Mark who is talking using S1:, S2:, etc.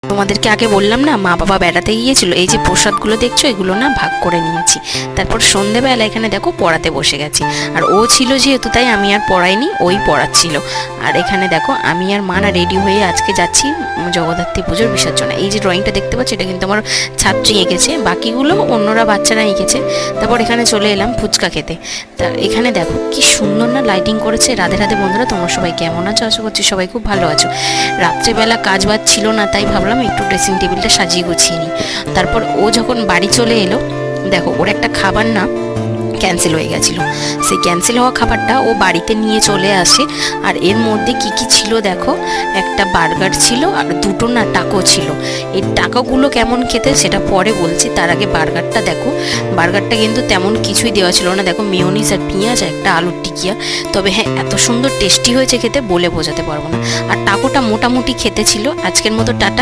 S1: তোমাদেরকে আগে বললাম না, মা বাবা বেড়াতে গিয়েছিল, এই যে প্রসাদগুলো দেখছো এগুলো না ভাগ করে নিয়েছি। তারপর সন্ধেবেলা এখানে দেখো পড়াতে বসে গেছি। আর ও ছিল যেহেতু তাই আমি আর পড়াইনি, ওই পড়াচ্ছিল। আর এখানে দেখো আমি আর মা না রেডি হয়ে আজকে যাচ্ছি জগদ্ধাত্রী পুজোর বিসর্জনে। এই যে ড্রয়িংটা দেখতে পাচ্ছি এটা কিন্তু আমার ছাত্রী এঁকেছে, বাকিগুলো অন্যরা বাচ্চারা এঁকেছে। তারপর এখানে চলে এলাম ফুচকা খেতে। তা এখানে দেখো কি সুন্দর না লাইটিং করেছে। রাধে রাধে বন্ধুরা, তোমরা সবাই কেমন আছো? আশা করছি সবাই খুব ভালো আছো। রাত্রেবেলা কাজ বাজ ছিল না, তাই ভাবলাম একটু ড্রেসিং টেবিলটা সাজিয়ে গুছিয়ে নিই। তারপর ও যখন বাড়ি চলে এলো, দেখো ওর একটা খাবার না ক্যান্সেল হয়ে গেছিলো। সেই ক্যান্সেল হওয়া খাবারটা ও বাড়িতে নিয়ে চলে আসে। আর এর মধ্যে কি কি ছিল দেখো, একটা বার্গার ছিল আর দুটো না টাকো ছিল। এই টাকাগুলো কেমন খেতে সেটা পরে বলছি, তার আগে বার্গারটা দেখো। বার্গারটা কিন্তু তেমন কিছুই দেওয়া ছিল না, দেখো মেয়োনিজ আর পেঁয়াজ আর একটা আলুর টিকিয়া। তবে হ্যাঁ, এত সুন্দর টেস্টি হয়েছে খেতে বলে বোঝাতে পারবো না। আর টাকোটা মোটামুটি খেতে ছিল। আজকের মতো টাটা।